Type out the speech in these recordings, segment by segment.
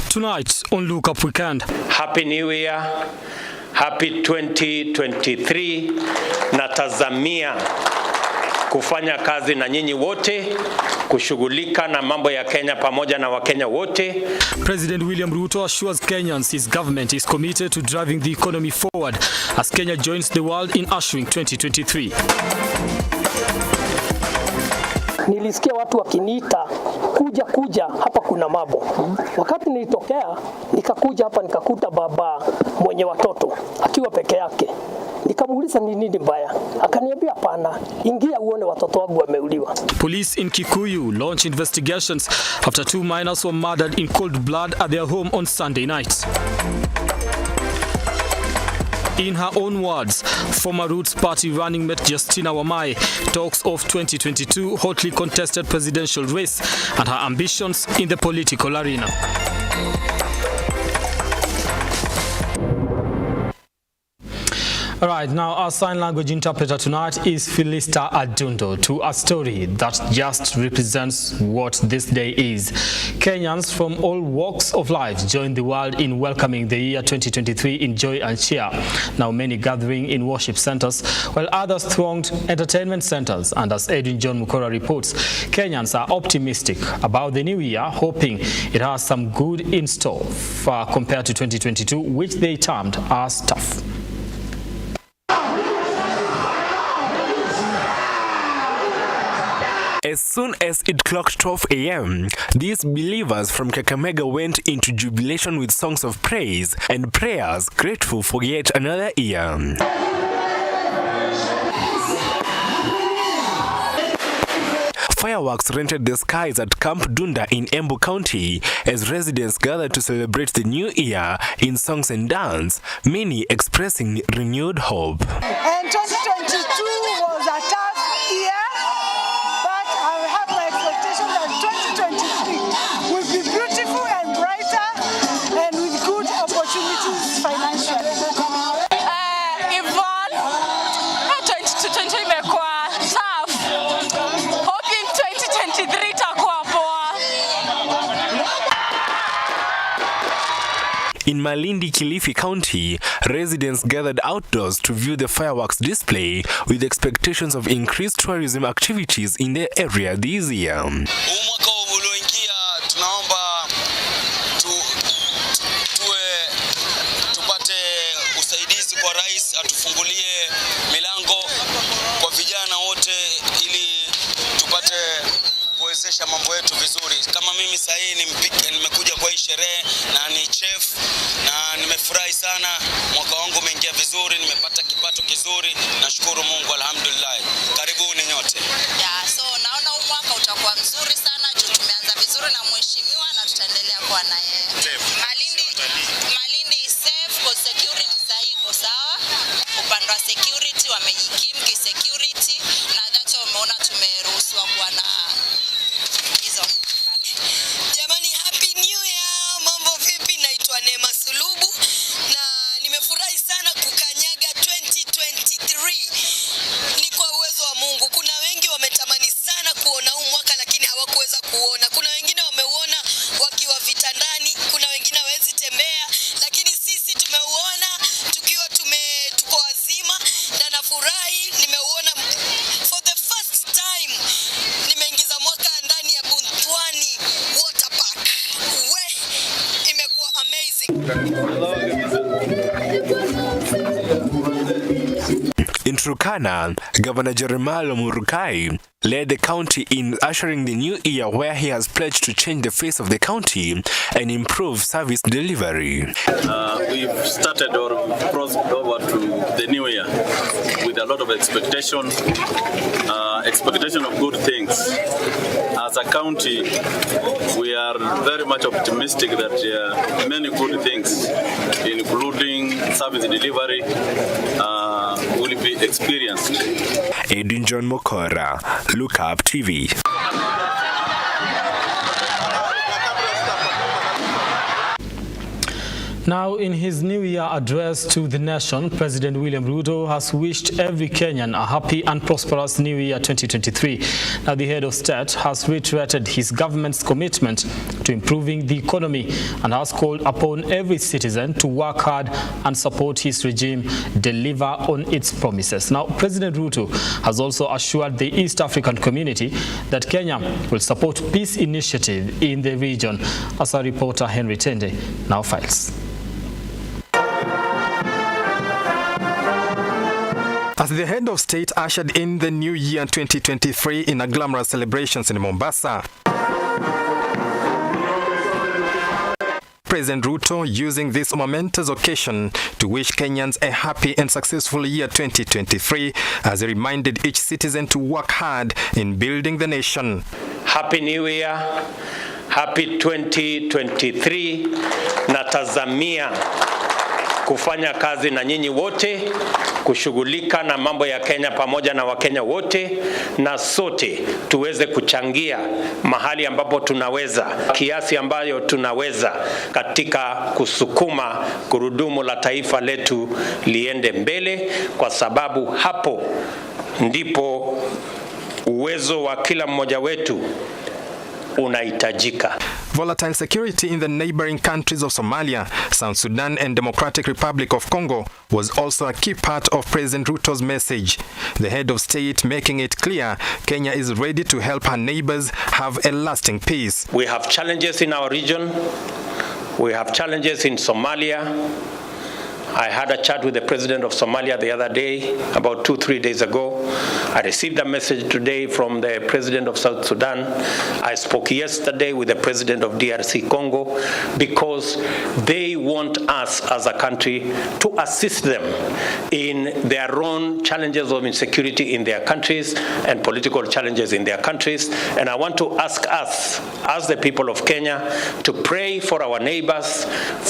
Tonight on Look Up Weekend. Happy New Year. Happy 2023. Natazamia kufanya kazi na nyinyi wote, kushughulika na mambo ya Kenya pamoja na Wakenya wote. President William Ruto assures Kenyans his government is committed to driving the economy forward as Kenya joins the world in ushering 2023. Nilisikia watu wakiniita kuja hapa kuna mambo. Wakati nilitokea nikakuja hapa nikakuta baba mwenye watoto akiwa peke yake. Nikamuuliza ni nini mbaya. Akaniambia hapana, ingia uone watoto wangu wameuliwa. Police in Kikuyu launch investigations after 2 minors were murdered in cold blood at their home on Sunday night. In her own words, former Roots Party running mate Justina Amwai talks of 2022 hotly contested presidential race and her ambitions in the political arena. All right, now our sign language interpreter tonight is Philista Adundo to a story that just represents what this day is. Kenyans from all walks of life join the world in welcoming the year 2023 in joy and cheer. Now many gathering in worship centers, while others thronged entertainment centers. And as Edwin John Mukora reports, Kenyans are optimistic about the new year, hoping it has some good in store compared to 2022, which they termed as tough. As soon as it clocked 12 a.m., these believers from Kakamega went into jubilation with songs of praise and prayers, grateful for yet another year. Fireworks rented the skies at Camp Dunda in Embu County as residents gathered to celebrate the new year in songs and dance, many expressing renewed hope. And 2022 was a tough year. In Malindi, Kilifi County, residents gathered outdoors to view the fireworks display with expectations of increased tourism activities in the area this year. Mambo yetu vizuri. Kama mimi sasa nimekuja kwa hii sherehe na ni chef na nimefurahi sana. Mwaka wangu umeingia vizuri, nimepata kipato kizuri. Nashukuru Mungu, alhamdulillah. Karibuni nyote. So naona huu mwaka utakuwa mzuri sana juu tumeanza vizuri na mheshimiwa na tutaendelea kuwa na yeye. Malindi is safe kwa security sasa iko sawa. Upande wa security wamejikimu ki security na that's umeona tumeruhusiwa kuwa na Jamani, happy new year. Mambo vipi? Naitwa Neema Sulubu na nimefurahi sana kukanyaga 2023. Ni kwa uwezo wa Mungu. Kuna wengi wametamani sana kuona huu mwaka lakini hawakuweza kuona. Kuna wengine wameuona wakiwa vitandani, kuna wengine hawezi tembea, lakini sisi tumeuona tukiwa tuko wazima na nafurahi nimeuona for the first time. Nimeingiza mwaka ndani ya Buntwani Water Park. Imekuwa amazing. In Turkana, Governor Jeremiah Murukai led the county in ushering the new year, where he has pledged to change the face of the county and improve service delivery. We've started or crossed over to the new year with a lot of expectation of good things. As a county, we are very much optimistic that many good things, including service delivery, will be experienced. Edwin John Mukora, Lookuptv. Now, in his New Year address to the nation, President William Ruto has wished every Kenyan a happy and prosperous New Year 2023. Now, the head of state has reiterated his government's commitment to improving the economy and has called upon every citizen to work hard and support his regime deliver on its promises. Now, President Ruto has also assured the East African community that Kenya will support peace initiative in the region, as our reporter Henry Tende now files. As the head of state ushered in the new year 2023 in a glamorous celebrations in Mombasa, President Ruto using this momentous occasion to wish Kenyans a happy and successful year 2023 as he reminded each citizen to work hard in building the nation. Happy New Year, happy 2023. Natazamia kufanya kazi na nyinyi wote, kushughulika na mambo ya Kenya pamoja na Wakenya wote, na sote tuweze kuchangia mahali ambapo tunaweza, kiasi ambayo tunaweza katika kusukuma gurudumu la taifa letu liende mbele, kwa sababu hapo ndipo uwezo wa kila mmoja wetu unahitajika. Volatile security in the neighboring countries of Somalia, South Sudan and Democratic Republic of Congo was also a key part of President Ruto's message. The head of state making it clear Kenya is ready to help her neighbors have a lasting peace. We have challenges in our region. We have challenges in Somalia. I had a chat with the president of Somalia the other day, about 2-3 days ago. I received a message today from the president of South Sudan. I spoke yesterday with the president of DRC Congo, because they want us as a country to assist them in their own challenges of insecurity in their countries and political challenges in their countries. And I want to ask us, as the people of Kenya, to pray for our neighbors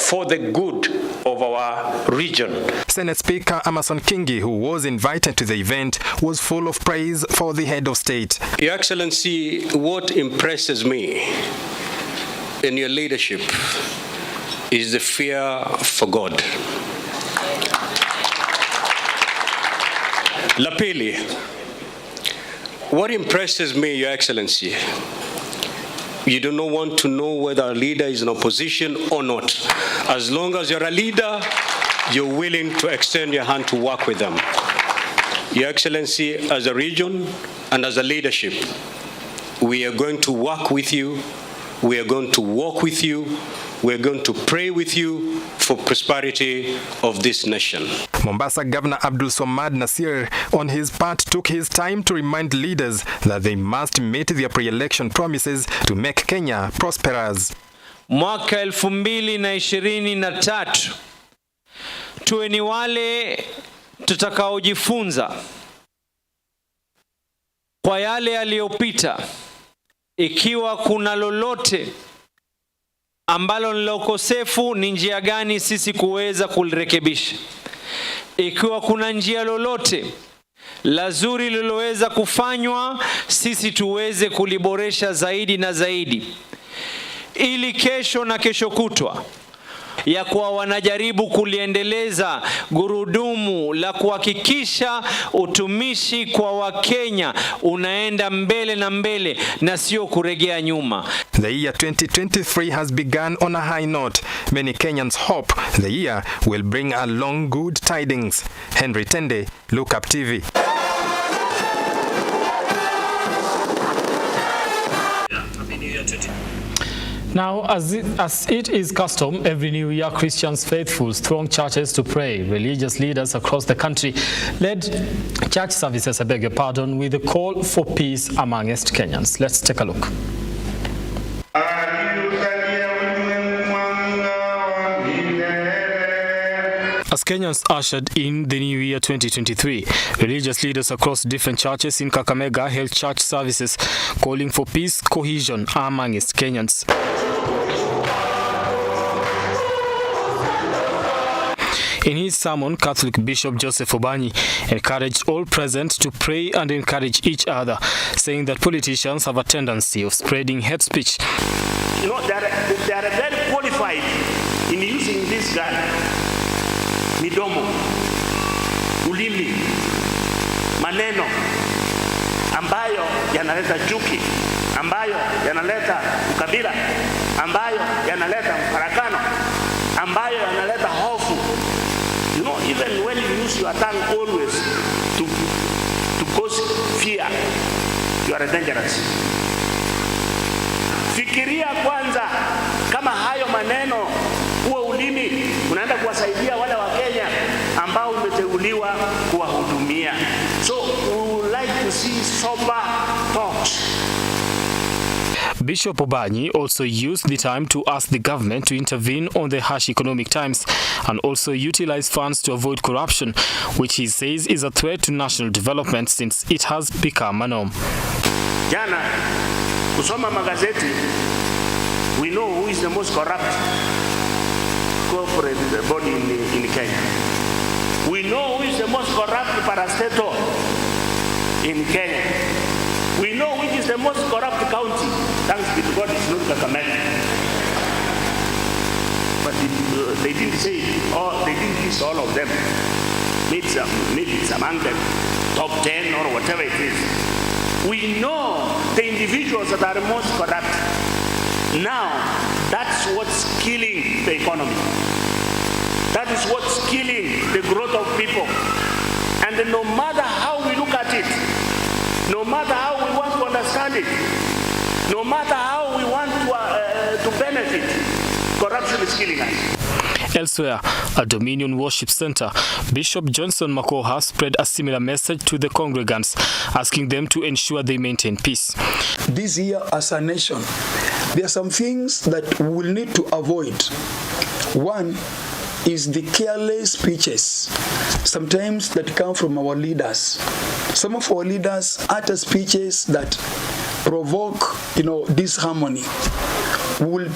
for the good of our region. Senate Speaker Amason Kingi, who was invited to the event, was full of praise for the head of state. Your Excellency, what impresses me in your leadership is the fear for God. La pili, what impresses me, Your Excellency, you do not want to know whether a leader is in opposition or not. As long as you're a leader, you're willing to extend your hand to work with them. Your Excellency, as a region and as a leadership, we are going to work with you, we are going to walk with you, we are going to pray with you for prosperity of this nation. Mombasa Governor Abdul Swamad Nasir, on his part, took his time to remind leaders that they must meet their pre-election promises to make Kenya prosperous. Mwaka 2023 tuwe ni wale tutakaojifunza kwa yale yaliyopita, ikiwa kuna lolote ambalo ni la ukosefu, ni njia gani sisi kuweza kulirekebisha. Ikiwa kuna njia lolote la zuri liloweza kufanywa, sisi tuweze kuliboresha zaidi na zaidi, ili kesho na kesho kutwa ya kuwa wanajaribu kuliendeleza gurudumu la kuhakikisha utumishi kwa Wakenya unaenda mbele na mbele na sio kuregea nyuma. The year 2023 has begun on a high note. Many Kenyans hope the year will bring along good tidings. Henry Tende, Lookuptv. Now, as it is custom, every New Year, Christians faithful throng churches to pray. Religious leaders across the country led church services, I beg your pardon, with a call for peace amongst Kenyans. Let's take a look. As Kenyans ushered in the new year 2023, religious leaders across different churches in Kakamega held church services calling for peace, cohesion amongst Kenyans. In his sermon, Catholic Bishop Joseph Obanyi encouraged all present to pray and encourage each other, saying that politicians have a tendency of spreading hate speech. You know, they are very qualified in using this gun, midomo, ulimi, maneno ambayo yanaleta chuki, ambayo yanaleta ukabila, ambayo yanaleta mfarakano, ambayo yanaleta hofu. You know, even when you use your tongue always to cause fear, you are dangerous. Fikiria kwanza kama hayo maneno, huo ulimi unaenda kuwasaidia wale wa Kenya ambao umeteuliwa kuwahudumia. So we would like to see sober talks. Bishop Obanyi also used the time to ask the government to intervene on the harsh economic times and also utilize funds to avoid corruption, which he says is a threat to national development since it has become a norm. Jana, kusoma magazeti, we know who is the most corrupt corporate body in Kenya. We know who is the most corrupt parastatal in Kenya. We know which is the most corrupt county. Thanks be to God, it's not Kakamega. But they didn't say it, or they didn't list all of them. Maybe it's among them, top 10 or whatever it is. We know the individuals that are most corrupt. Now, that's what's killing the economy. That is what's killing the growth of people. And no matter how we look at it, no matter how we want to understand it, no matter how we want to benefit, corruption is killing us. Elsewhere, at Dominion Worship Center, Bishop Johnson Makoha spread a similar message to the congregants, asking them to ensure they maintain peace. This year, as a nation, there are some things that we will need to avoid. One is the careless speeches, sometimes that come from our leaders. Some of our leaders utter speeches that provoke, disharmony. We will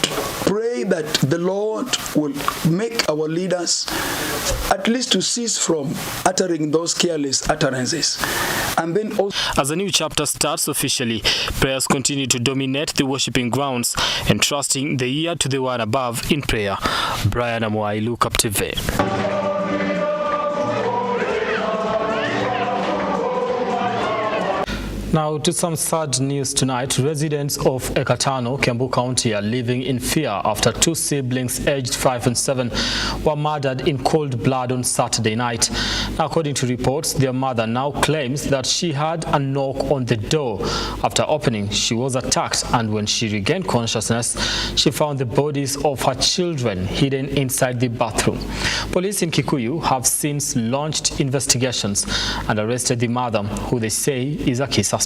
pray that the Lord will make our leaders at least to cease from uttering those careless utterances. And then also, as a new chapter starts officially, prayers continue to dominate the worshiping grounds, entrusting the year to the one above in prayer. Brian Amwai, Lookuptv. Now to some sad news tonight. Residents of Ekatano, Kiambu County are living in fear after two siblings aged 5 and 7 were murdered in cold blood on Saturday night. According to reports, their mother now claims that she had a knock on the door. After opening, she was attacked, and when she regained consciousness, she found the bodies of her children hidden inside the bathroom. Police in Kikuyu have since launched investigations and arrested the mother, who they say is a key suspect.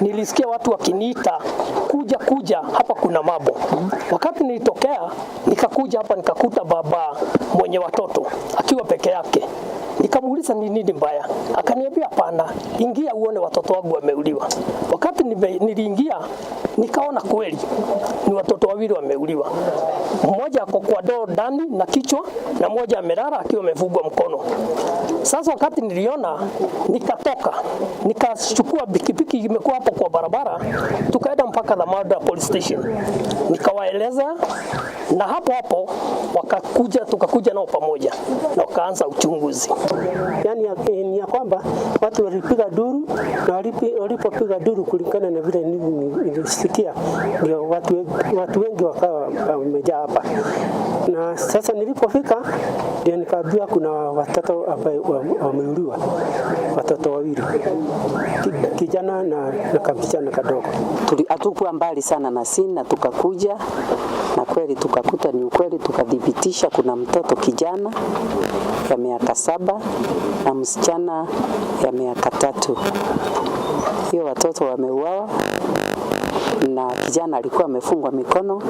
Nilisikia watu wakiniita kuja hapa kuna mambo. Wakati nilitokea nikakuja hapa nikakuta baba mwenye watoto akiwa peke yake. Nikamuuliza ni nini mbaya. Akaniambia hapana, ingia uone watoto wangu wameuliwa. Wakati niliingia nikaona kweli ni watoto wawili wameuliwa. Mmoja ako kwa ndoo ndani na kichwa, na mmoja amelala akiwa amefungwa mkono. Sasa wakati niliona nikatoka, nikachukua pikipiki imekuwa hapo kwa barabara, tukaenda mpaka the Mada police station. Nikawaeleza, na hapo tukakuja nao pamoja na wakaanza uchunguzi. Yani ni ya kwamba watu walipiga duru, na walipopiga duru kulingana na vile nilisikia, ndio watu wengi wakawa wamejaa hapa. Na sasa nilipofika ndio nikaambiwa kuna watoto ambao wameuliwa, watoto wawili, kijana na kijana kadogo. Hatukuwa mbali sana na sina, tukakuja na kweli tukakuta ni ukweli, tukadhibitisha kuna mtoto kijana ya miaka 7 na msichana ya miaka 3. Hiyo watoto wameuawa, na kijana alikuwa amefungwa mikono,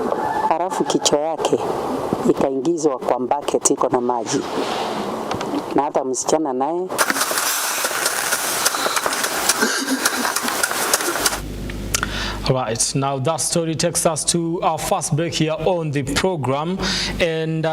halafu kichwa yake ikaingizwa kwa bucket iko na maji, na hata msichana naye All right, now that story takes us to our first break here on the program. And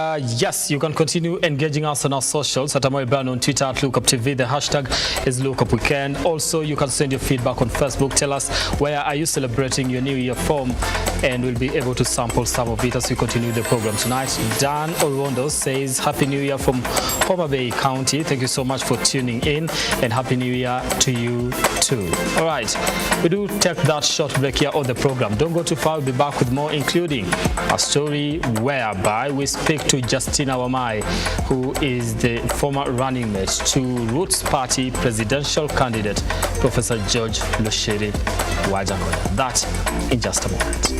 yes, you can continue engaging us on our socials at Amwai on Twitter at Lookuptv. The hashtag is LookUpWeekend. Also, you can send your feedback on Facebook. Tell us where are you celebrating your New Year from, and we'll be able to sample some of it as we continue the program tonight. Dan Orondo says, Happy New Year from Homa Bay County. Thank you so much for tuning in, and Happy New Year to you too. All right, we do take that short break here on the program. Don't go too far. We'll be back with more, including a story whereby we speak to Justina Amwai, who is the former running mate to Roots Party presidential candidate, Professor George Loshiri Wajakoya. That in just a moment.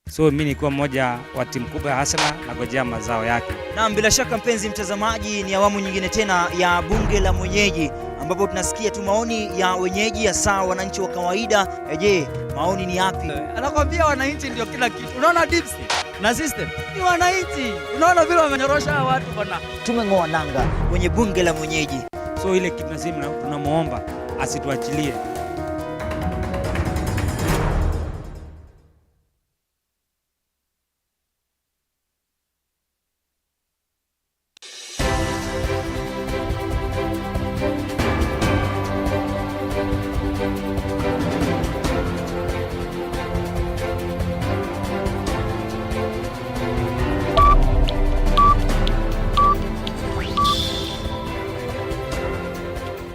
So mimi nilikuwa mmoja wa timu kubwa ya Arsenal na ngojea mazao yake. Na bila shaka mpenzi mtazamaji, ni awamu nyingine tena ya bunge la mwenyeji ambapo tunasikia tu maoni ya wenyeji, hasa wananchi wa kawaida. Je, maoni ni yapi? Anakwambia wananchi ndio kila kitu. Unaona dips na system ni wananchi. Unaona vile wamenyorosha watu bwana. Tumeng'oa nanga kwenye bunge la mwenyeji. So ile kitu nasema tunamuomba asituachilie.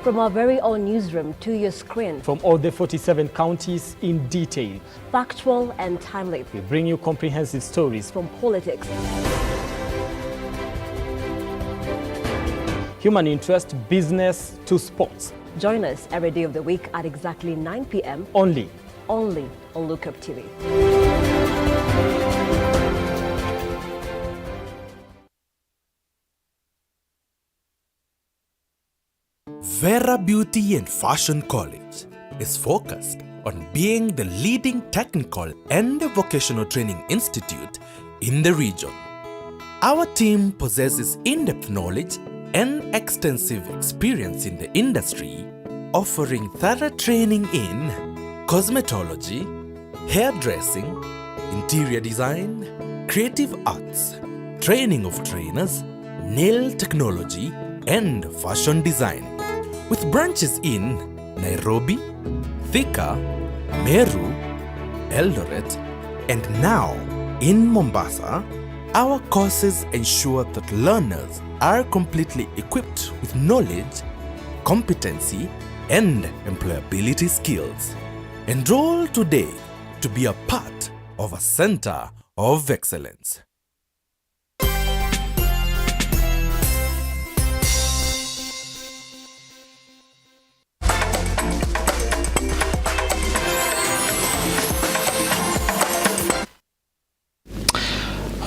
From our very own newsroom to your screen. From all the 47 counties in detail. Factual and timely. We bring you comprehensive stories. From politics, human interest, business to sports. Join us every day of the week at exactly 9 p.m. Only on Lookuptv. Vera Beauty and Fashion College is focused on being the leading technical and vocational training institute in the region. Our team possesses in-depth knowledge and extensive experience in the industry, offering thorough training in cosmetology, hairdressing, interior design, creative arts, training of trainers, nail technology, and fashion design. With branches in Nairobi, Thika, Meru, Eldoret, and now in Mombasa, our courses ensure that learners are completely equipped with knowledge, competency, and employability skills. Enroll today to be a part of a center of excellence.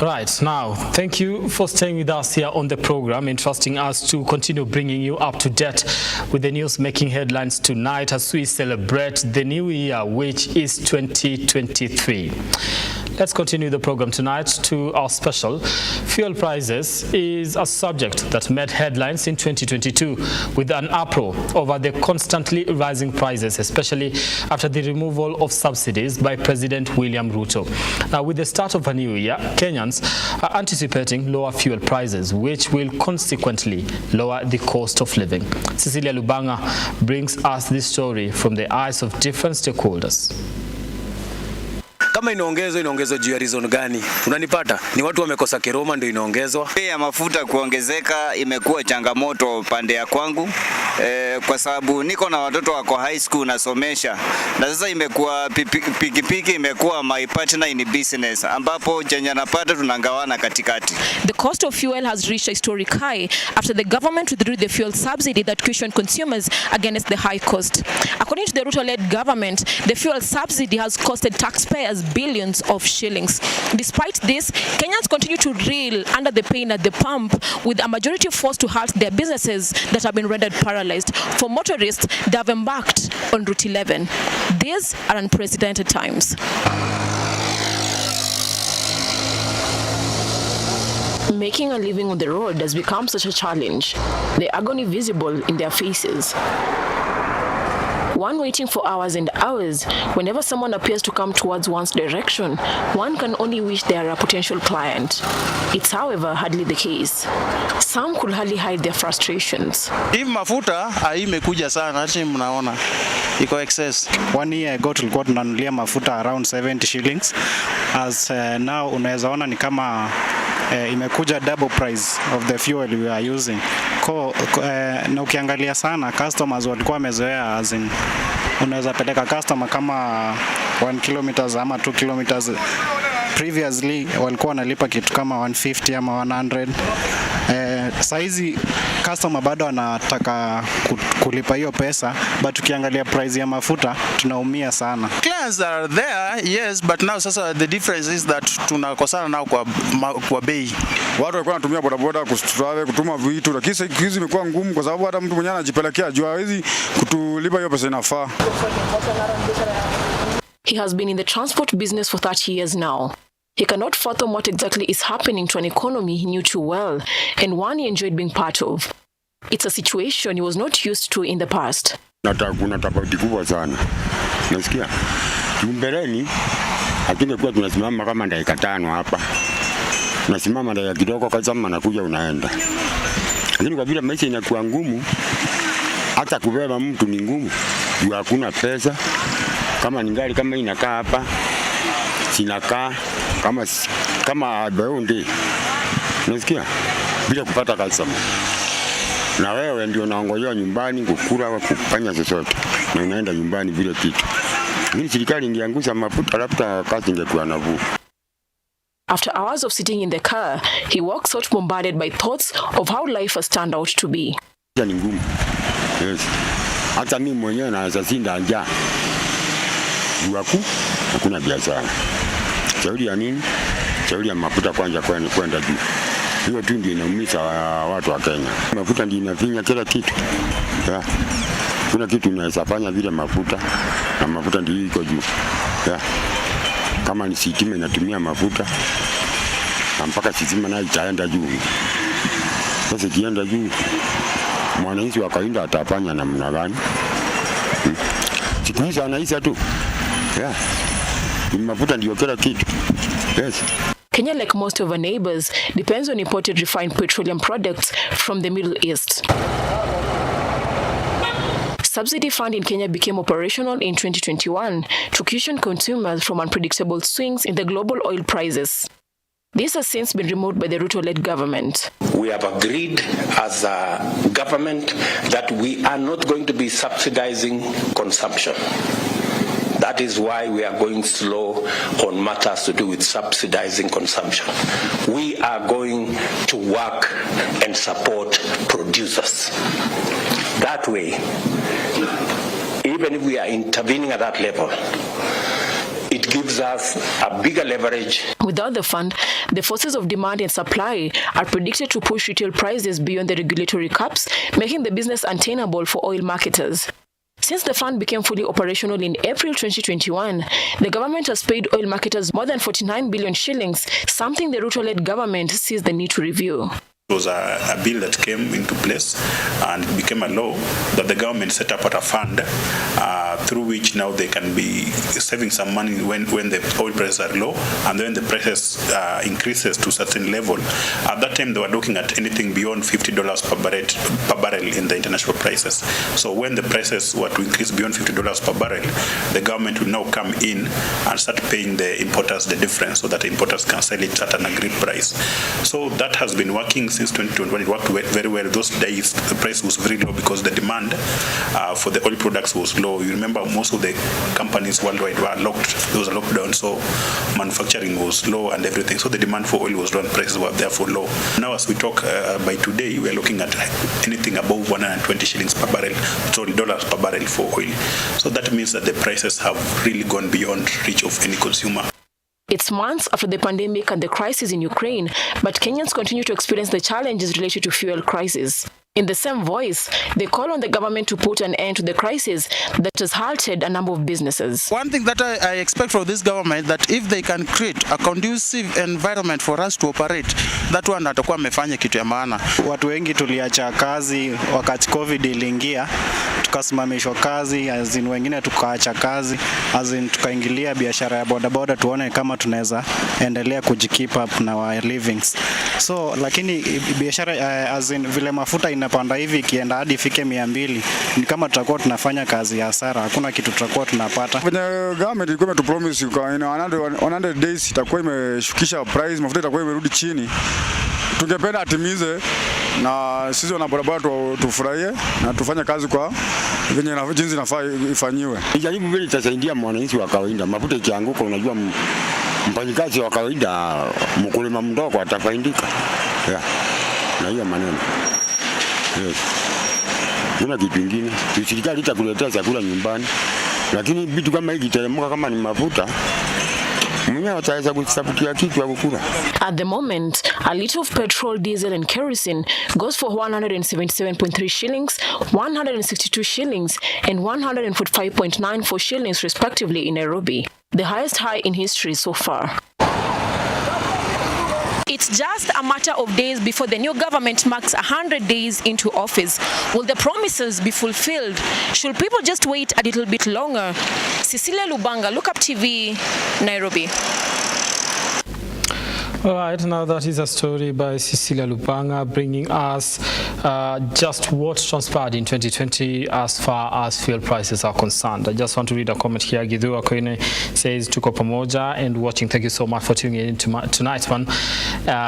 Right, now, thank you for staying with us here on the program and trusting us to continue bringing you up to date with the news making headlines tonight as we celebrate the new year, which is 2023. Let's continue the program tonight to our special. Fuel prices is a subject that made headlines in 2022 with an uproar over the constantly rising prices, especially after the removal of subsidies by President William Ruto. Now, with the start of a new year, Kenyans are anticipating lower fuel prices, which will consequently lower the cost of living. Cecilia Lubanga brings us this story from the eyes of different stakeholders. Kama inaongezwa juu ya reason gani? Unanipata? Ni watu wamekosa kiroma ndio inaongezwa. Bei ya mafuta kuongezeka imekuwa changamoto pande ya kwangu. Kwa sababu niko na watoto wako high school nasomesha. Na sasa imekuwa pikipiki imekuwa my partner in business ambapo chenye napata tunagawana katikati. The cost of fuel has reached a historic high after the government withdrew the fuel subsidy that cushioned consumers against the high cost. According to the Ruto-led government, the fuel subsidy has costed taxpayers billions of shillings. Despite this, Kenyans continue to reel under the pain at the pump, with a majority forced to halt their businesses that have been rendered paralyzed. For motorists, they have embarked on Route 11. These are unprecedented times. Making a living on the road has become such a challenge, the agony visible in their faces. One waiting for hours and hours. Whenever someone appears to come towards one's direction, one can only wish they are a potential client. It's, however, hardly the case. Some could hardly hide their frustrations. If mafuta imekuja sana, hata mnaona iko excess. 1 year ago tulikuwa tunanunulia mafuta around 70 shillings. As now unaweza ona ni kama imekuja double price of the fuel we are using. Na ukiangalia sana customers walikuwa wamezoea, as in unaweza peleka customer kama 1 kilometers ama 2 kilometers. Previously walikuwa wanalipa kitu kama 150 ama 100. Saizi customer bado anataka kulipa hiyo pesa, but ukiangalia price ya mafuta tunaumia sana. Clients are there, yes, but now sasa the difference is that tunakosana nao kwa bei. Watu walikuwa wanatumia bodaboda kutuma vitu, lakini hizi imekuwa ngumu kwa sababu hata mtu mwenyewe anajipelekea jua hizi kutulipa hiyo pesa inafaa. He has been in the transport business for 30 years now. He cannot fathom what exactly is happening to an economy he knew too well and one he enjoyed being part of. It's a situation he was not used to in the past. Kuna tofauti kubwa sana. Nasikia mbeleni hatungekuwa tunasimama kama dakika 5 hapa. Tunasimama dakika kidogo kama nakuja unaenda. Lakini kwa vile maisha inakuwa ngumu, hata kubeba mtu ni ngumu. Hakuna pesa. Kama ni gari kama inakaa hapa, sinakaa kama baundi. Unasikia? Bila kupata customer. Na wewe ndio unaongoja nyumbani kukula au kufanya chochote. Na unaenda nyumbani vile kitu. Lakini serikali ingeangusha mafuta labda kazi ingekuwa nafuu. After hours of sitting in the car, he walks out bombarded by thoughts of how life has turned out to be. Ni ngumu. Yes. Hata mimi mwenyewe naweza sinda njaa. Hakuna biashara. Shauri ya nini? Shauri ya mafuta kwanza kwenda juu. Hiyo tu ndio inaumiza watu wa Kenya. Mafuta ndio inafinya kila kitu. Yeah. Kuna kitu unaweza fanya vile mafuta, na mafuta ndio iko juu. Yeah. Kama ni sitima inatumia mafuta, na mpaka sitima nayo itaenda juu. Sasa ikienda juu, mwananchi wa kawaida atafanya namna gani? Siku hizi anaisha tu. Yeah. Mafuta ndio kila kitu. Yes. Kenya, like most of our neighbors, depends on imported refined petroleum products from the Middle East. Subsidy fund in Kenya became operational in 2021 to cushion consumers from unpredictable swings in the global oil prices. This has since been removed by the Ruto-led government. We have agreed as a government that we are not going to be subsidizing consumption. That is why we are going slow on matters to do with subsidizing consumption. We are going to work and support producers. That way, even if we are intervening at that level, it gives us a bigger leverage. Without the fund, the forces of demand and supply are predicted to push retail prices beyond the regulatory caps, making the business untenable for oil marketers. Since the fund became fully operational in April 2021, the government has paid oil marketers more than 49 billion shillings, something the Ruto-led government sees the need to review. It was a bill that came into place and it became a law that the government set up at a fund through which now they can be saving some money when the oil prices are low, and then the prices increases to a certain level. At that time, they were looking at anything beyond $50 per barrel in the international prices. So when the prices were to increase beyond $50 per barrel, the government will now come in and start paying the importers the difference so that the importers can sell it at an agreed price. So that has been working since 2021. It worked very well. Those days, the price was very low because the demand for the oil products was low. You remember most of the companies worldwide were locked. There was a lockdown, so manufacturing was low and everything. So the demand for oil was low and prices were therefore low. Now as we talk, by today, we are looking at anything above 120 shillings per barrel, sorry, dollars per barrel for oil. So that means that the prices have really gone beyond reach of any consumer. It's months after the pandemic and the crisis in Ukraine, but Kenyans continue to experience the challenges related to fuel crisis. In the same voice, they call on the government to put an end to the crisis that has halted a number of businesses. One thing that I expect from this government, that if they can create a conducive environment for us to operate, that one atakuwa amefanya kitu ya maana. Watu wengi tuliacha kazi wakati COVID iliingia, tukasimamishwa kazi, azin wengine tukaacha kazi, azin tukaingilia biashara ya bodaboda tuone kama tunaweza endelea kujikeep up na our livings. So lakini biashara azin vile mafuta inapanda hivi ikienda hadi ifike 200, ni kama tutakuwa tunafanya kazi ya hasara, hakuna kitu tutakuwa tunapata. Kwenye government ilikuwa imetupromise kwa 100 days itakuwa imeshukisha price, mafuta itakuwa imerudi chini. Tungependa atimize na sisi wana barabara tufurahie na tufanye kazi kwa jinsi inafaa ifanyiwe. Ijaribu vile itasaidia mwananchi wa kawaida. Mafuta ikianguka, unajua mfanyikazi wa kawaida, mkulima mdogo atafaidika. Na hiyo maneno. Yes. Kuna kitu kingine, serikali itakuletea chakula nyumbani, lakini vitu kama hiki teremka kama ni mafuta, mwenyewe ataweza kusafikia kitu ya kukula. At the moment, a liter of petrol, diesel and kerosene goes for 177.3 shillings, 162 shillings and 145.94 shillings respectively in Nairobi, the highest high in history so far. It's just a matter of days before the new government marks 100 days into office. Will the promises be fulfilled? Should people just wait a little bit longer? Cecilia Lubanga, Lookuptv, Nairobi. All right, now that is a story by Cecilia Lubanga, bringing us just what transpired in 2020 as far as fuel prices are concerned. I just want to read a comment here. Gidhua Koine says, Tuko pamoja and watching. Thank you so much for tuning in tonight, man.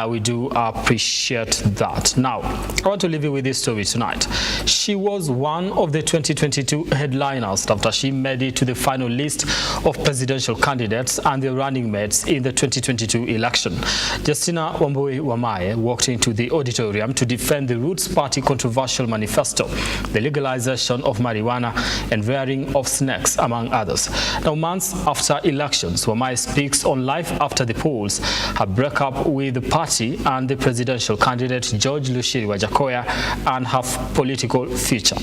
We do appreciate that. Now, I want to leave you with this story tonight. She was one of the 2022 headliners after she made it to the final list of presidential candidates and their running mates in the 2022 election. Justina Wambui Wamae walked into the auditorium to defend the Roots Party controversial manifesto, the legalization of marijuana and rearing of snakes, among others. Now, months after elections, Wamae speaks on life after the polls, her breakup with the party and the presidential candidate George Lushiri Wajakoya, and her political future.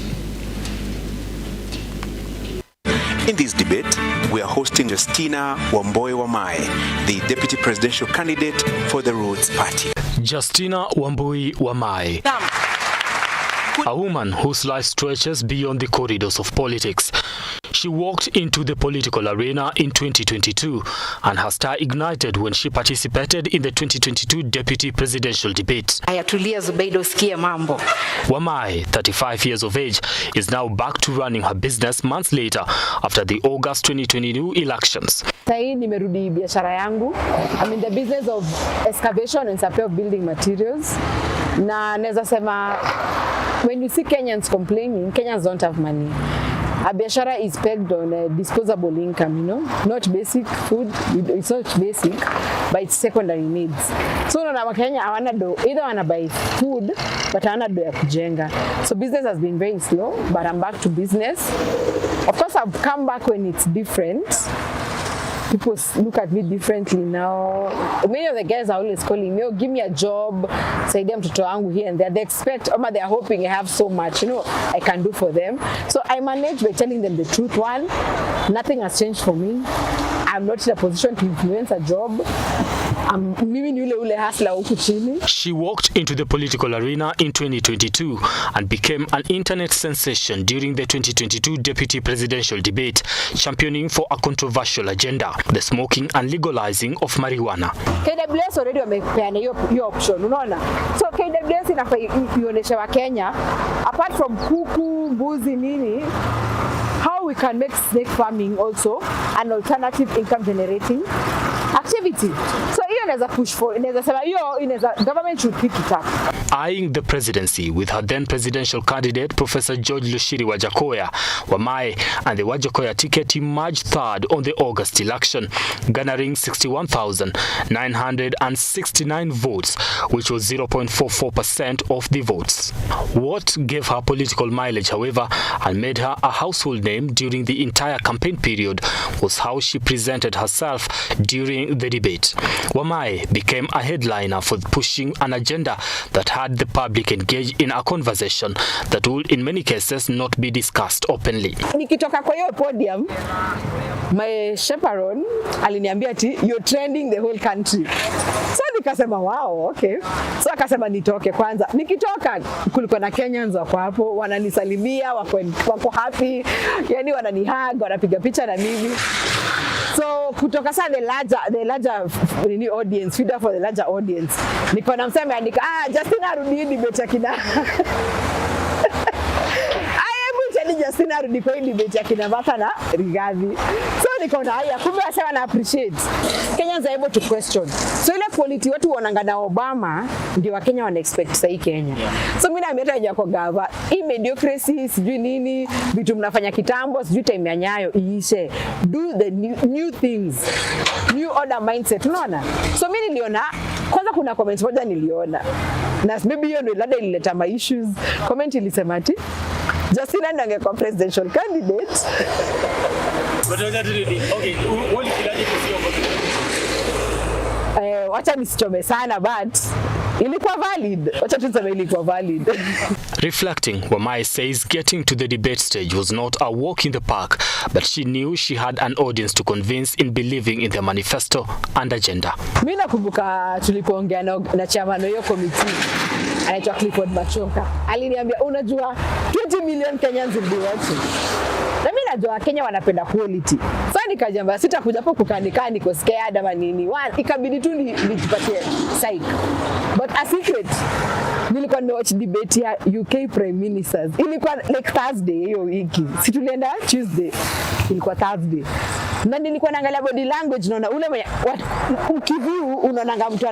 In this debate, we are hosting Justina Wambui Wamae, the deputy presidential candidate for the Roots Party. Justina Wambui Wamae, a woman whose life stretches beyond the corridors of politics. She walked into the political arena in 2022 and her star ignited when she participated in the 2022 deputy presidential debate. Wamae, 35 years of age, is now back to running her business months later after the August 2022 elections. I'm in the business of excavation and supply of building materials. Na neza sema, when you see Kenyans complaining, Kenyans don't have money. A biashara is pegged on a disposable income, you know, not basic food. It's not basic, but it's secondary needs. So na Wakenya hawana do, either wana buy food, but hawana do ya kujenga. So business has been very slow, but I'm back to business. Of course, I've come back when it's different. People look at me differently now. Many of the guys are always calling me, oh, give me a job, saidia mtoto wangu here and there. They expect, they are hoping I have so much, I can do for them. So I manage by telling them the truth. One, nothing has changed for me. I'm not in a position to influence a job. She walked into the political arena in 2022 and became an internet sensation during the 2022 deputy presidential debate, championing for a controversial agenda, the smoking and legalizing of marijuana. KWS already wamepeana hiyo option, unaona? So KWS inafaa ionyeshe wa Kenya, apart from kuku, mbuzi nini, how we can make snake farming also an alternative income generating activity. So hiyo inaweza push for, inaweza sema hiyo government should pick it up. eyeing the presidency with her then presidential candidate, Professor George Lushiri Wajakoya. Wamae and the Wajakoya ticket emerged third on the August election, garnering 61,969 votes, which was 0.44% of the votes. What gave her political mileage, however, and made her a household name during the entire campaign period was how she presented herself during the debate. Wamae became a headliner for pushing an agenda that had the public engaged in a conversation that would in many cases not be discussed openly. Nikitoka kwa hiyo podium, my chaperone aliniambia ati you're trending the whole country. So nikasema wow, okay. So akasema nitoke kwanza. Nikitoka kulikuwa na Kenyans wako hapo, wananisalimia, wako happy, yani wananihug, wanapiga picha na mimi. So kutoka saa the larger audience, feeder for the larger audience. Niko na mseme andika, Justina arudi debate kina. Justina arudi kwa debate ya kina Martha na Rigathi. So niko na haya, kumbe wasema na appreciate. Kenyans are able to question. So ile quality watu wanaanga na Obama ndio Wakenya wana expect sasa Kenya. So mimi na meta yako gava, hii mediocracy sijui nini, vitu mnafanya kitambo, sijui time ya Nyayo iishe. Do the new things. New order mindset, unaona? So mimi niliona kwanza kuna comment moja niliona. Na maybe hiyo ndio labda ilileta my issues. Comment ilisema ati Justina ndiye angekuwa presidential candidate. Wacha nisichome sana but ilikuwa valid. Wacha tuseme ilikuwa valid. Reflecting, Wamae says getting to the debate stage was not a walk in the park, but she knew she had an audience to convince in believing in the manifesto and agenda. Mimi nakumbuka tulipoongea na chairman hiyo committee anaitwa Clifford Machoka. Aliniambia unajua 20 million Kenyans will be watching. Na mimi najua Kenya wanapenda quality. Sasa nikajamba sitakuja hapo kukanika niko scared ama nini. Ikabidi tu nijipatie psych. But a secret nilikuwa watch debate ya UK Prime Ministers. Ilikuwa like Thursday hiyo wiki. Si tulienda Tuesday. Ilikuwa Thursday. Na nilikuwa naangalia body language naona ule ukiview unaona mtu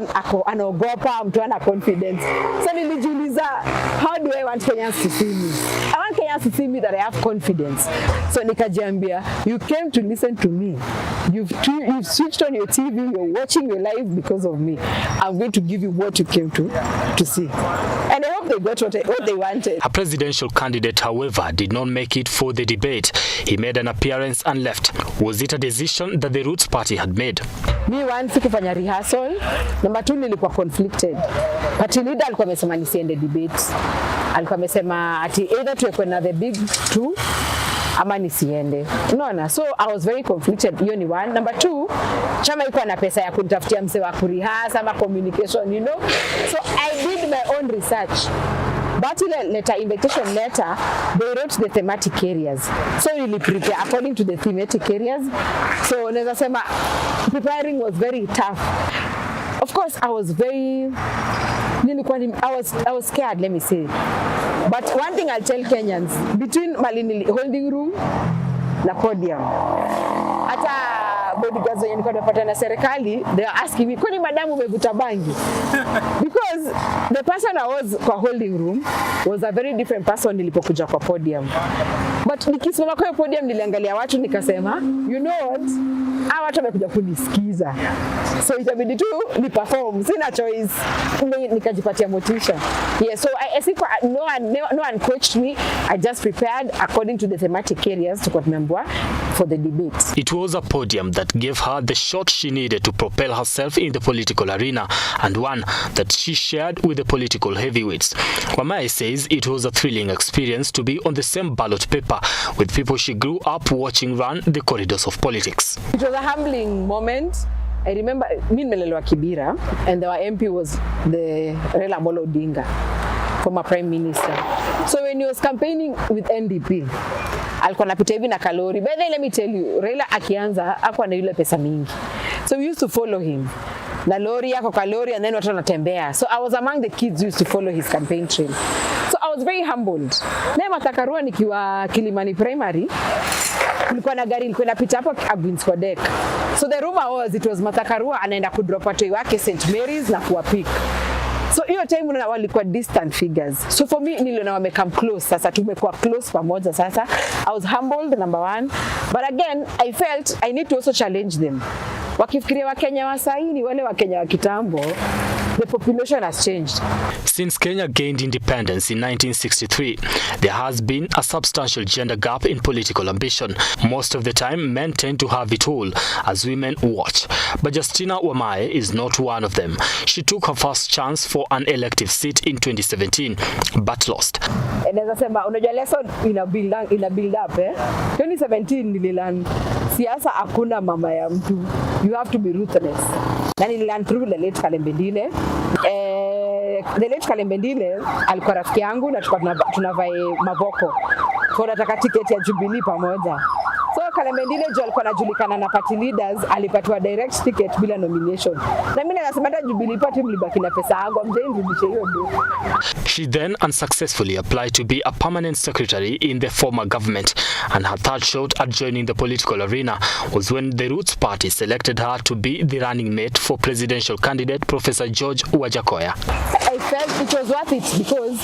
anaogopa, mtu ana confidence. So nilijiuliza, how do I want Kenyans to see me? I want Kenyans to see me that I have confidence. So nikajiambia, you came to listen to me. You've switched on your TV, you're watching your live because of me. I'm going to give you what you came to see. And I hope they got what they wanted. A presidential candidate, however, did not make it for the debate. He made an appearance and left. Was it a decision that the Roots Party had made? Me one sikufanya rehearsal. Number 2 nilikuwa conflicted. Party leader alikuwa amesema nisiende debate. Alikuwa amesema ati either tuwe na the big 2 ama nisiende. Unaona? So I was very conflicted. Hiyo ni one. Number 2, chama ilikuwa na pesa ya kunitafutia mse wa kurihas ama communication, you know. So I did my own research. But invitation letter, they wrote the thematic areas. So you prepare according to the thematic areas. So naweza sema preparing was very tough. Of course, I was scared, let me say. But one thing I'll tell Kenyans, between Malini holding room na podium, hata bodyguards wenye nilikuwa napata na serikali, they are asking me, kwani madamu umevuta bangi? Because the person I was kwa holding room was a very different person nilipokuja kwa podium. But nikisimama kwa podium niliangalia watu nikasema, you know what? Hawa watu wamekuja kunisikiza. So itabidi tu ni perform, sina choice. Nikajipatia motisha. Yeah, so I think no one coached me. I just prepared according to the thematic areas to remember for the debate. It was a podium that gave her the shot she needed to propel herself in the political arena, and one that she shared with the political heavyweights. Wamae says it was a thrilling experience to be on the same ballot paper with people she grew up watching run the corridors of politics. It was a humbling moment. I remember me nimelelewa Kibera, and our MP was the Raila Amolo Odinga, former Prime Minister. So when he was campaigning with NDP, alikuwa anapita hivi na kalori. But then let me tell you, Raila akianza hakuwa na ile pesa mingi. So we used to follow him. Na lori yako kalori and then watu wanatembea. So I was among the kids who used to follow his campaign trail. So I was very humbled. Na Matakarua nikiwa Kilimani Primary, kulikuwa na gari ilikuwa inapita hapo Abwins Kodek. So the rumor was it was Matakarua anaenda kudrop watoi wake St Mary's na kuwapick. So hiyo time unaona walikuwa distant figures. So for me niliona wamecome close. Sasa tumekuwa close pamoja sasa. I was humbled, number one. But again, I felt I need to also challenge them. Wakifikiria Wakenya wa saini wale Wakenya wa kitambo, the population has changed. Since Kenya gained independence in 1963, there has been a substantial gender gap in political ambition. Most of the time, men tend to have it all as women watch. But Justina Wamae is not one of them. She took her first chance for an elective seat in 2017, but lost. Naweza sema unajua lesson ina build up 2017 nililearn siasa hakuna mama ya mtu. You have to be ruthless. Na nililearn through the late Kalembendile. The late Kalembendile alikuwa rafiki yangu na tulikuwa tunavai maboko. Kwa nataka tiketi ya Jubilee pamoja. So Kalembendile jo alikuwa anajulikana na party leaders, alipatiwa direct ticket bila nomination. Na mimi nasema hata Jubilee party mlibaki na pesa yangu, mjenirudishe hiyo ndio. She then unsuccessfully applied to be a permanent secretary in the former government, and her third shot at joining the political arena was when the Roots Party selected her to be the running mate for presidential candidate Professor George Wajakoya. I felt it was worth it because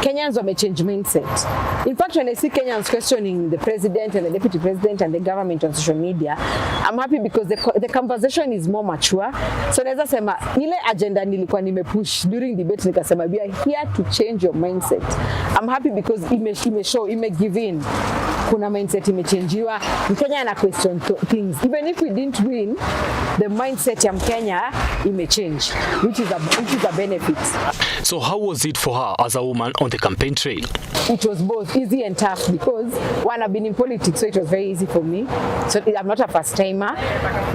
Kenyans were change mindset. In fact, when I see Kenyans questioning the president and the deputy president and the government on social media, I'm happy because the conversation is more mature. So naweza sema ile agenda nilikuwa nimepush during debate nikasema we are here to change your mindset. I'm happy because ime give in. Kuna mindset imechangiwa. Mkenya ana question things. Even if we didn't win, the mindset ya Mkenya imechange, which is a benefit. So how was it for her as a woman on the campaign trail? It was both easy and tough because one, I've been in politics, so it was very easy for me. So I'm not a first timer,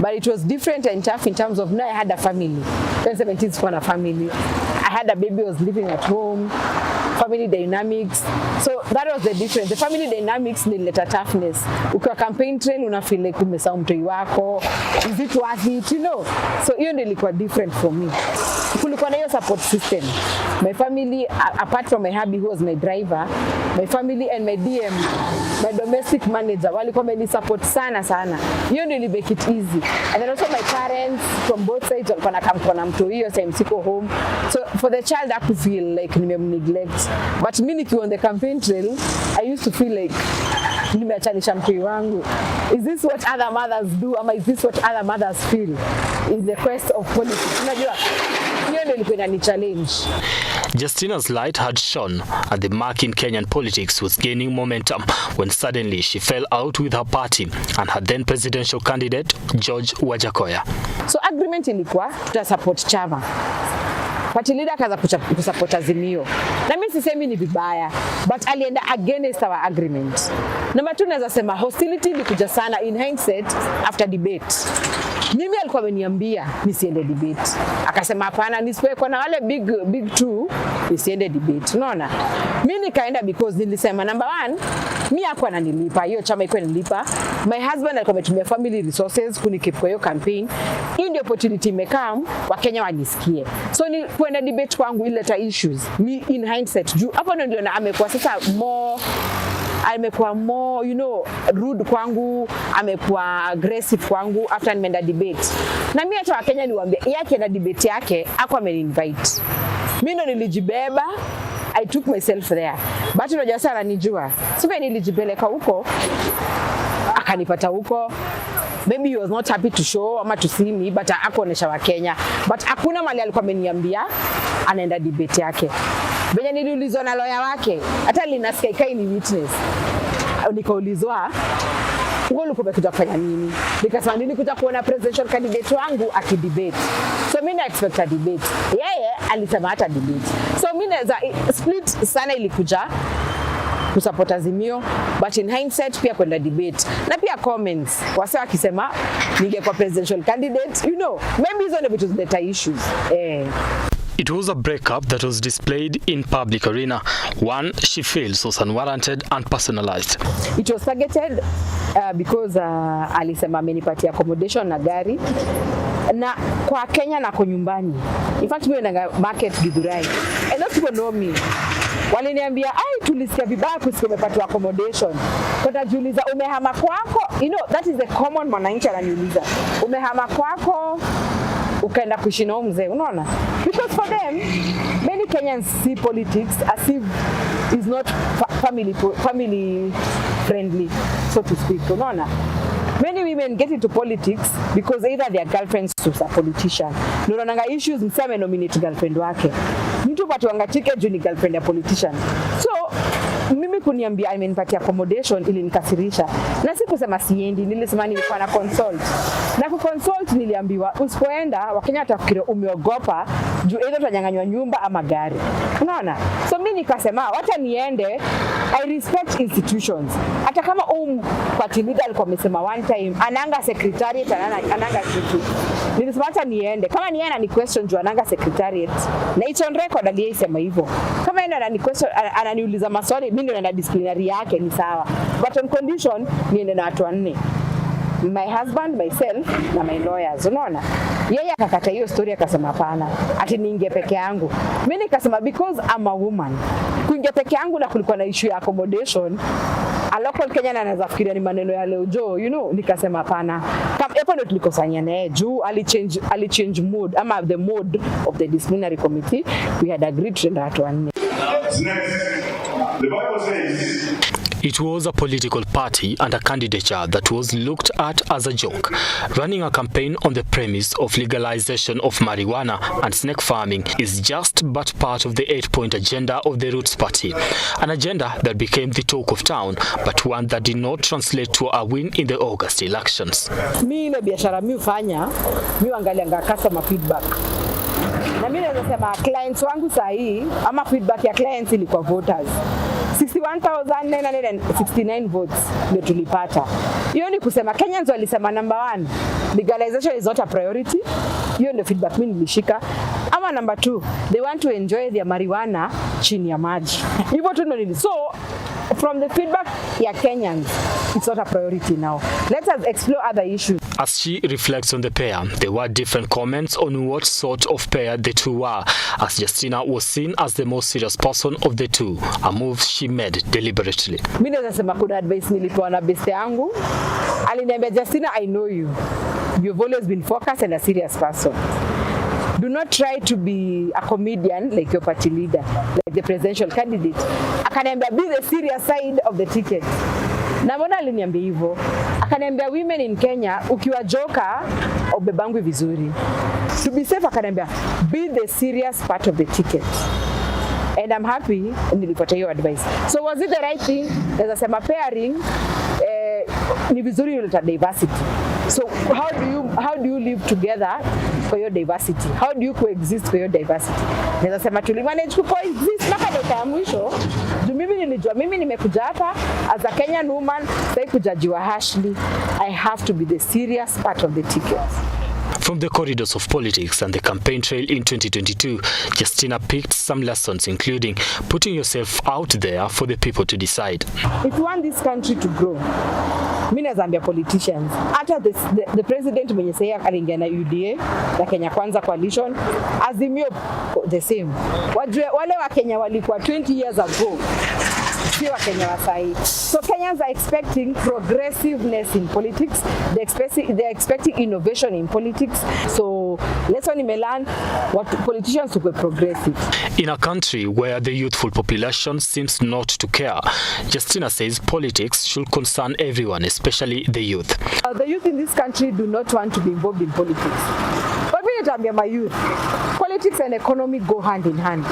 but it was different and tough in terms of now I had a family. 2017 is for a family. I had a baby, I was living at home, family dynamics. So that was the difference. The family dynamics nilileta toughness. Ukiwa campaign trail una feel like umesahau mtoi wako. Is it worth it? You know. So hiyo ndio ilikuwa different for me. Kulikuwa na hiyo support system. My family, apart from my hubby who was my driver, my family and my DM, my domestic manager, walikuwa wameni support sana sana. Hiyo ndio make it easy. And then also my parents from both sides walikuwa na mtoi hiyo time siko home. So for the child I could feel like neglect. But me nikiwa on the campaign trail, I used to feel like nimeachanisha mtoi wangu. Is this what other mothers do? Or is this what other mothers feel in the quest of politics? Unajua, hiyo ndio ilikuwa ni challenge. Justina's light had shone and the mark in Kenyan politics was gaining momentum when suddenly she fell out with her party and her then presidential candidate George Wajakoya. So agreement ilikuwa tutasupport chama. Party leader kaza kusupport Azimio. Na mimi sisemi ni vibaya, but alienda against our agreement. Number 2 naweza sema hostility ilikuja sana in hindsight after debate. Mimi alikuwa ameniambia nisiende debate. Akasema hapana nisipokuwa na wale big two nisiende debate. Unaona? Mimi nikaenda because nilisema number 1 mimi hakuwa ananilipa. Hiyo chama iko inanilipa. My husband alikuwa ametumia family resources kunikeep kwa hiyo campaign. Hii ndio opportunity imekam Wakenya wanisikie. So ni kwenda debate kwangu ileta issues. Me in hindsight juu hapo ndio amekuwa sasa amekuwa more, you know, rude kwangu, amekuwa aggressive kwangu after nimeenda debate. Na mimi hata Wakenya niwaambia yake na debate yake hakuwa ameni-invite. Mimi ndo nilijibeba, I took myself there. But unajua sana ananijua. Sasa nilijipeleka huko akanipata huko. Maybe he was not happy to show ama to see me, but hakuonesha Wakenya. But hakuna mali alikuwa ameniambia anaenda debate yake. Venye niliulizwa na lawyer wake, hata linasikia ikai ni witness. Nikaulizwa, wewe ulikuwa umekuja kufanya nini? Nikasema nilikuja kuona presidential candidate wangu akidebate. So mimi na expect a debate. Yeye alisema hata debate. So mimi naweza split sana ilikuja kusupport Azimio, but in hindsight pia kwenda debate. Na pia comments, wase wakisema ningekuwa presidential candidate, you know, maybe hizo ndio vitu zileta issues. It was a breakup that was displayed in public arena. One she feels was unwarranted and personalized. It was targeted because alisema amenipatia accommodation na gari na kwa Kenya na kwa nyumbani. In fact mimi na market Githurai. And those people know me. Waliniambia tulisikia vibaya kusikia umepatiwa accommodation. Tutajiuliza umehama kwako, you know, that is the common mwananchi ananiuliza. Umehama kwako ukaenda kuishi na mzee, unaona? Because for them many Kenyans see politics as if it's not family friendly, so to speak, unaona? Many women get into politics because either their girlfriends to a politician. Unaona issues mseme nominate girlfriend wake. Mtu patiwanga ticket juu ni girlfriend ya politician. So mimi kuniambia amenipatia accommodation ili nikasirisha. Na sikusema siendi, nilisema nilikuwa na consult. Na ku-consult niliambiwa usipoenda Wakenya watafikiria umeogopa juu either utanyang'anywa nyumba ama gari. Unaona? So mimi nikasema wacha niende. I respect institutions. Hata kama party leader alikuwa amesema one time ananga secretariat ananga kitu. Nilisema wacha niende. Kama nienda ni question juu ananga secretariat. Na it's on record aliyesema hivyo. Kama yeye anani question ananiuliza maswali mimi ndio na disciplinary yake ni sawa. But on condition niende na watu wanne. My husband, myself na my lawyers, unaona? Yeye akakata hiyo story akasema hapana, ati niingie peke yangu. Mimi nikasema because I'm a woman. Kuingia peke yangu na kulikuwa na issue ya accommodation. A local Kenyan anaweza fikiria ni maneno ya leo Joe, you know, nikasema hapana. Kama hapo ndo tulikosanya naye juu alichange mood ama the mood of the disciplinary committee. We had agreed to that one. The Bible says it was a political party and a candidature that was looked at as a joke, running a campaign on the premise of legalization of marijuana and snake farming is just but part of the 8-point agenda of the Roots Party, an agenda that became the talk of town, but one that did not translate to a win in the August elections. Mimi ile biashara mimi hufanya, mimi angalia customer feedback. Na mimi naweza sema clients wangu sahi ama feedback ya clients ilikuwa voters. 61,969 votes ndio tulipata. Hiyo ni kusema Kenyans walisema number 1, legalization is not a priority. Hiyo ndio feedback mimi nilishika. Ama number 2, they want to enjoy their marijuana chini ya maji. Hivyo tu ndio. So from the feedback ya Kenyans, it's not a priority now. Let us explore other issues. As she reflects on the pair, there were different comments on what sort of pair the two were, as Justina was seen as the most serious person of the two, a move she made deliberately. Mimi naweza sema kuna advice nilipewa na best yangu. Aliniambia, Justina, I know you. You've always been focused and a serious person. Do not try to be a comedian like your party leader, like the presidential candidate. Akaniambia, be the serious side of the ticket. Na mbona aliniambia hivyo? Akaniambia, women in Kenya, ukiwa joka, ubebangwi vizuri. To be safe, akaniambia, be the serious part of the ticket. And I'm happy nilipata hiyo advice. So was it the right thing? Naweza sema pairing ni vizuri uleta diversity. So how do you live together for your diversity? How do you coexist for your diversity? Naweza sema tulimanage ku coexist mpaka dakika ya mwisho. Mimi nilijua mimi nimekuja hapa as a Kenyan woman, sasa kujajiwa Ashley. I have to be the serious part of the ticket. From the corridors of politics and the campaign trail in 2022, Justina picked some lessons, including putting yourself out there for the people to decide. If you want this country to grow, mimi nazambia politicians, hata the president mwenye sasa aliingia na UDA na Kenya Kwanza coalition, Azimio the same. Wajue wale wa Kenya walikuwa 20 years ago. Sio wa Kenya wa sahi. So Kenyans are expecting progressiveness in politics. They're expecting innovation in politics. So let's only learn what politicians to be progressive. In a country where the youthful population seems not to care, Justina says politics should concern everyone, especially the youth. The youth in this country do not want to be involved in politics. But when you talk about my youth, politics and economy go hand in hand.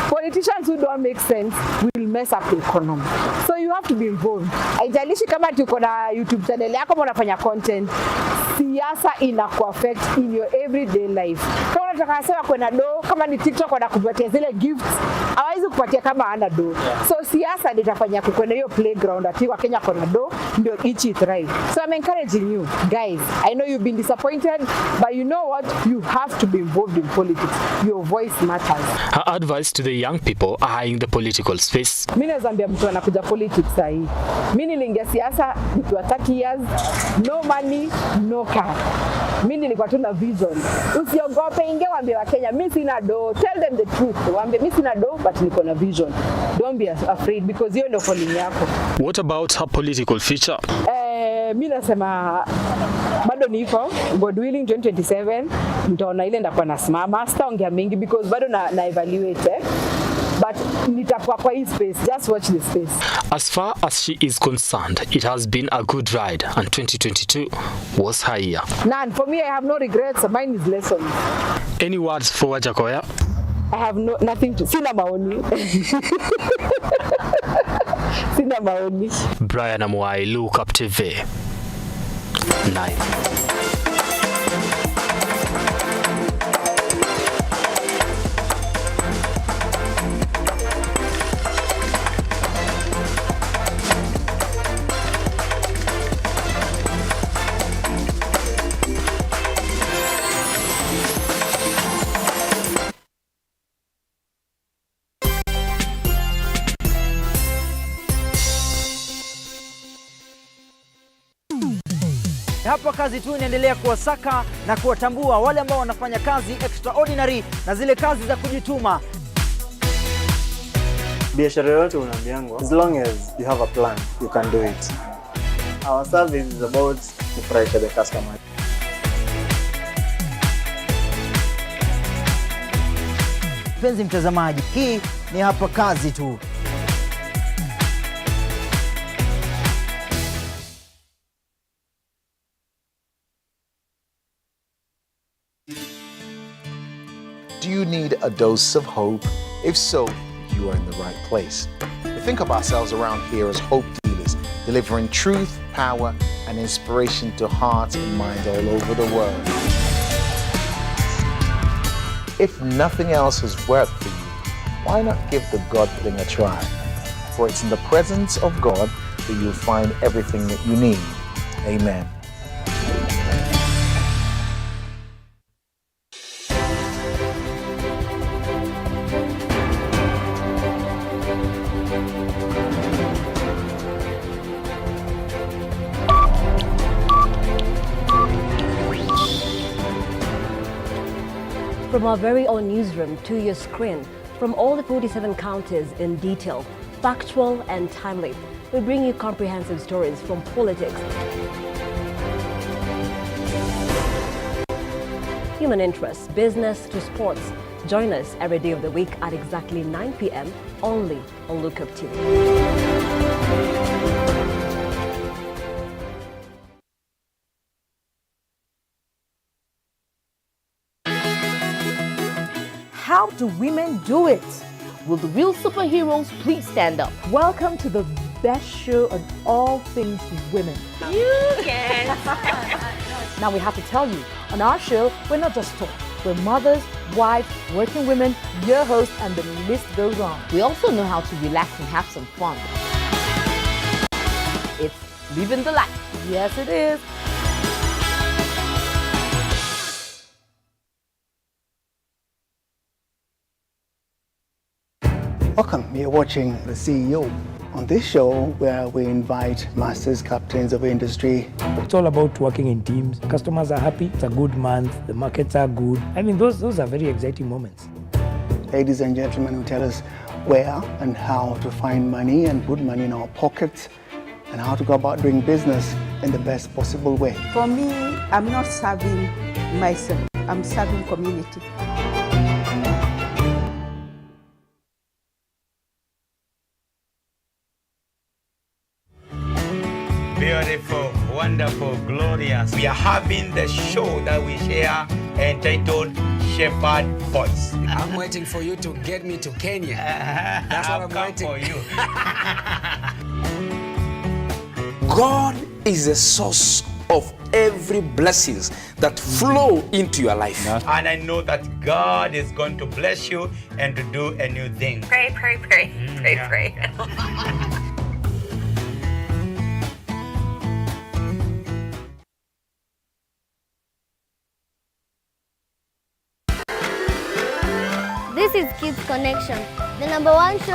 Politicians who don't make sense will mess up the economy. So you have to be involved. Haijalishi kama tuko na YouTube channel yako unafanya content, siasa inakuaffect in your everyday life. Kama unataka sema kwenda do, kama ni TikTok wanakupatia zile gifts, hawezi kupatia kama ana do. So siasa litafanya kwenda hiyo playground ati wa Kenya kuna do ndio ichi thrive. So I'm encouraging you guys. I know you've been disappointed, but you know what? You have to be involved in politics. Your voice matters. Her advice to the young people eyeing the political space. Mimi nazambia mtu anakuja politics sahi. Mimi niliingia siasa nikiwa 30 years, no money, no car. Mimi nilikuwa tu na vision. Usiogope, ingia waambie wa Kenya, mimi sina do. Tell them the truth. Waambie mimi sina do but niko na vision. Don't be afraid because hiyo ndio calling yako. What about her political future? Mimi nasema bado niko God willing 2027 nitaona ile ndakuwa nasimama, sitaongea mengi because bado na evaluate but nitakuwa kwa hii space. Just watch the space. As far as she is concerned, it has been a good ride and 2022 was her year. None. For me, I have no regrets. Mine is lessons. Any words for Wajakoya? I have nothing to. Sina maoni. Sina maoni. Brian Amwai, Lookuptv. Live. Hapa kazi tu inaendelea kuwasaka na kuwatambua wale ambao wanafanya kazi extraordinary na zile kazi za kujituma. Biashara yote unaambiangwa, as long as you have a plan, you can do it. Our service is about kufurahisha the customer. Mpenzi mtazamaji, hii ni hapa kazi tu. Do you need a dose of hope? If so, you are in the right place. We think of ourselves around here as hope dealers, delivering truth, power, and inspiration to hearts and minds all over the world. If nothing else has worked for you, why not give the God thing a try? For it's in the presence of God that you'll find everything that you need. Amen. From our very own newsroom to your screen, from all the 47 counties in detail, factual and timely, we bring you comprehensive stories from politics, human interests, business to sports. Join us every day of the week at exactly 9 p.m. only on Lookuptv. How do women do it? Will the real superheroes please stand up? Welcome to the best show on all things women. You can. Now we have to tell you, on our show, we're not just talk. We're mothers, wives, working women, your hosts, and the list goes on. We also know how to relax and have some fun. It's living the life. Yes, it is. Welcome, you're watching The CEO. On this show, where we invite masters, captains of industry. It's all about working in teams. Customers are happy, it's a good month, the markets are good. I mean, those are very exciting moments. Ladies and gentlemen who tell us where and how to find money and put money in our pockets and how to go about doing business in the best possible way. For me, I'm not serving myself, I'm serving community. Beautiful, wonderful, glorious. We are having the show that we share entitled Shepherd Voice. I'm waiting for you to get me to Kenya. That's what I'm waiting for you. God is the source of every blessings that flow into your life. And I know that God is going to bless you and to do a new thing. Pray, pray, pray, pray. This is Kids Connection, the #1 show